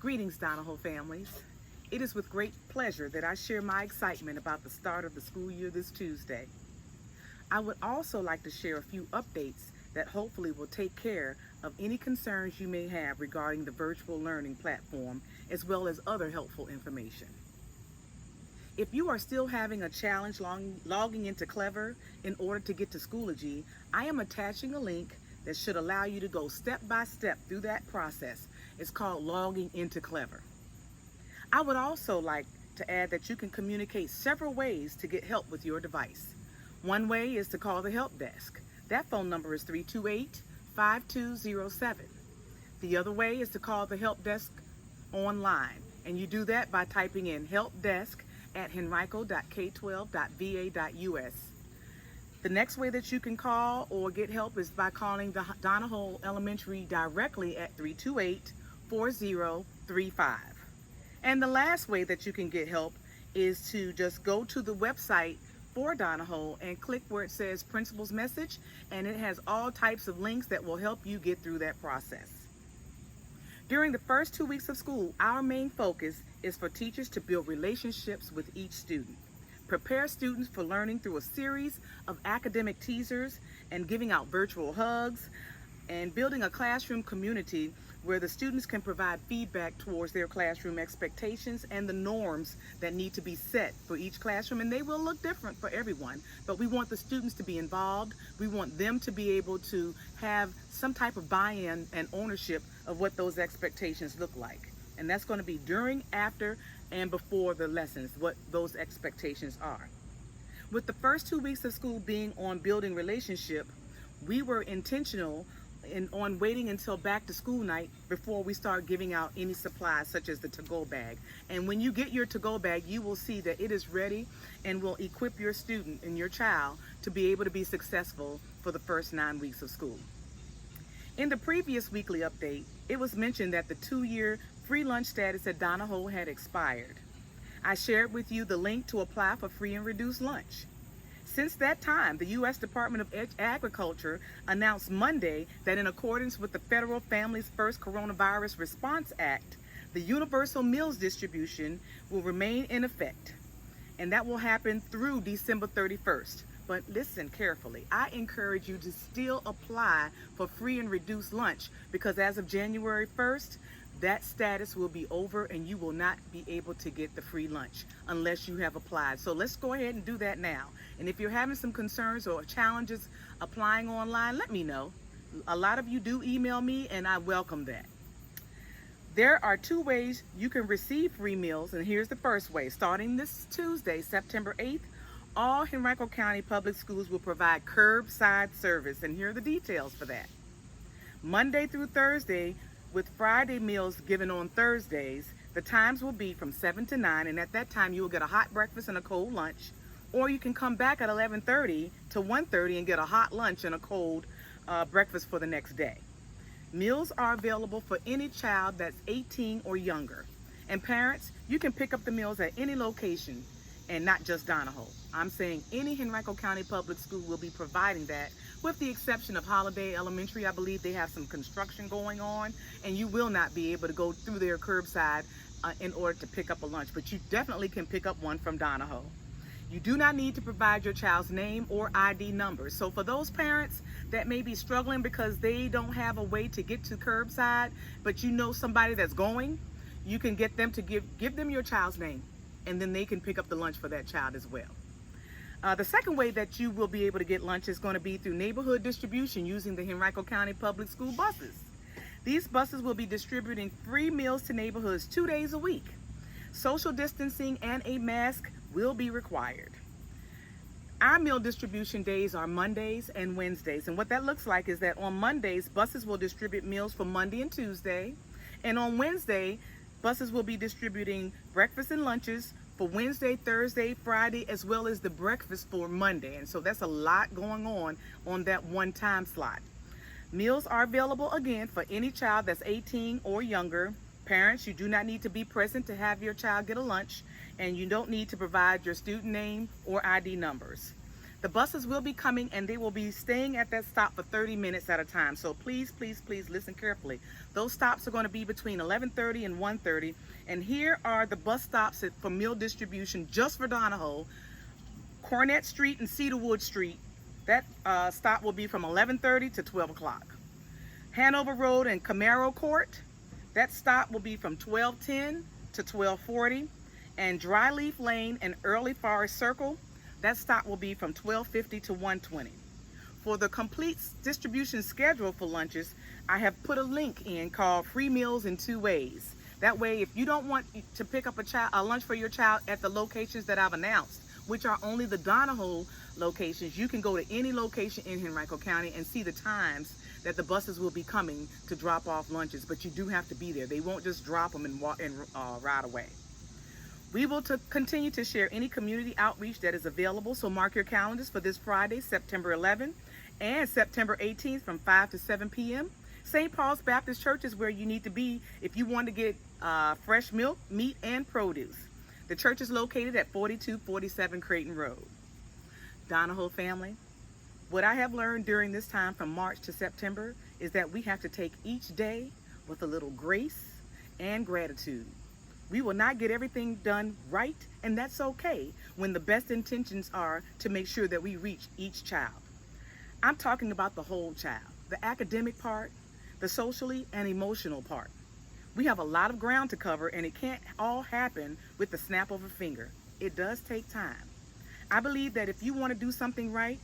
Greetings, Donahoe families. It is with great pleasure that I share my excitement about the start of the school year this Tuesday. I would also like to share a few updates that hopefully will take care of any concerns you may have regarding the virtual learning platform, as well as other helpful information. If you are still having a challenge logging into Clever in order to get to Schoology, I am attaching a link that should allow you to go step by step through that process. It's called Logging into Clever. I would also like to add that you can communicate several ways to get help with your device. One way is to call the help desk. That phone number is 328-5207. The other way is to call the help desk online, and you do that by typing in helpdesk@henrico.k12.va.us. The next way that you can call or get help is by calling the Donahoe Elementary directly at 328-4035. And the last way that you can get help is to just go to the website for Donahoe and click where it says Principal's Message, and it has all types of links that will help you get through that process. During the first 2 weeks of school, our main focus is for teachers to build relationships with each student. Prepare students for learning through a series of academic teasers and giving out virtual hugs and building a classroom community where the students can provide feedback towards their classroom expectations and the norms that need to be set for each classroom. And they will look different for everyone, but we want the students to be involved. We want them to be able to have some type of buy-in and ownership of what those expectations look like. And that's going to be during, after, and before the lessons, what those expectations are. With the first 2 weeks of school being on building relationship, we were intentional on waiting until back to school night before we start giving out any supplies such as the to-go bag. And when you get your to-go bag, you will see that it is ready and will equip your student and your child to be able to be successful for the first 9 weeks of school. In the previous weekly update, it was mentioned that the 2-year free lunch status at Donahoe had expired. I shared with you the link to apply for free and reduced lunch. Since that time, the U.S. Department of Agriculture announced Monday that in accordance with the Federal Families First Coronavirus Response Act, the universal meals distribution will remain in effect, and that will happen through December 31st. But listen carefully, I encourage you to still apply for free and reduced lunch, because as of January 1st, that status will be over and you will not be able to get the free lunch unless you have applied. So let's go ahead and do that now. And if you're having some concerns or challenges applying online, let me know. A lot of you do email me, and I welcome that. There are 2 ways you can receive free meals, and here's the first way. Starting this Tuesday, September 8th, all Henrico County Public Schools will provide curbside service, and here are the details for that. Monday through Thursday, with Friday meals given on Thursdays, the times will be from 7 to 9, and at that time you will get a hot breakfast and a cold lunch, or you can come back at 11:30 to 1:30 and get a hot lunch and a cold breakfast for the next day. Meals are available for any child that's 18 or younger, and parents, you can pick up the meals at any location and not just Donahoe. I'm saying any Henrico County Public School will be providing that, with the exception of Holiday Elementary. I believe they have some construction going on, and you will not be able to go through their curbside in order to pick up a lunch, but you definitely can pick up one from Donahoe. You do not need to provide your child's name or ID number. So for those parents that may be struggling because they don't have a way to get to curbside, but you know somebody that's going, you can get them to give them your child's name, and then they can pick up the lunch for that child as well. The second way that you will be able to get lunch is going to be through neighborhood distribution using the Henrico County Public School buses. These buses will be distributing free meals to neighborhoods 2 days a week. Social distancing and a mask will be required. Our meal distribution days are Mondays and Wednesdays, and what that looks like is that on Mondays, buses will distribute meals for Monday and Tuesday, and on Wednesday, buses will be distributing breakfast and lunches for Wednesday, Thursday, Friday, as well as the breakfast for Monday. And so that's a lot going on that one time slot. Meals are available again for any child that's 18 or younger. Parents, you do not need to be present to have your child get a lunch, and you don't need to provide your student name or ID numbers. The buses will be coming and they will be staying at that stop for 30 minutes at a time. So please, please, please listen carefully. Those stops are going to be between 11:30 and 1:30. And here are the bus stops for meal distribution just for Donahoe. Cornett Street and Cedarwood Street. That stop will be from 11:30 to 12 o'clock. Hanover Road and Camaro Court. That stop will be from 12:10 to 12:40. And Dryleaf Lane and Early Forest Circle. That stop will be from 12:50 to 1:20. For the complete distribution schedule for lunches, I have put a link in called Free Meals in 2 Ways. That way, if you don't want to pick up a lunch for your child at the locations that I've announced, which are only the Donahoe locations, you can go to any location in Henrico County and see the times that the buses will be coming to drop off lunches. But you do have to be there. They won't just drop them and ride away. We will continue to share any community outreach that is available, so mark your calendars for this Friday, September 11th and September 18th from 5 to 7 p.m. St. Paul's Baptist Church is where you need to be if you want to get fresh milk, meat, and produce. The church is located at 4247 Creighton Road. Donahoe family, what I have learned during this time from March to September is that we have to take each day with a little grace and gratitude. We will not get everything done right, and that's okay when the best intentions are to make sure that we reach each child. I'm talking about the whole child, the academic part, the socially and emotional part. We have a lot of ground to cover, and it can't all happen with the snap of a finger. It does take time. I believe that if you want to do something right,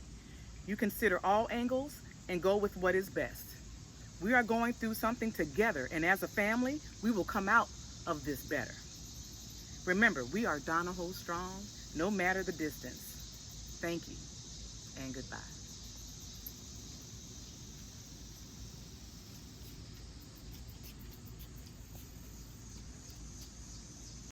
you consider all angles and go with what is best. We are going through something together, and as a family, we will come out of this better. Remember, we are Donahoe strong, no matter the distance. Thank you, and goodbye.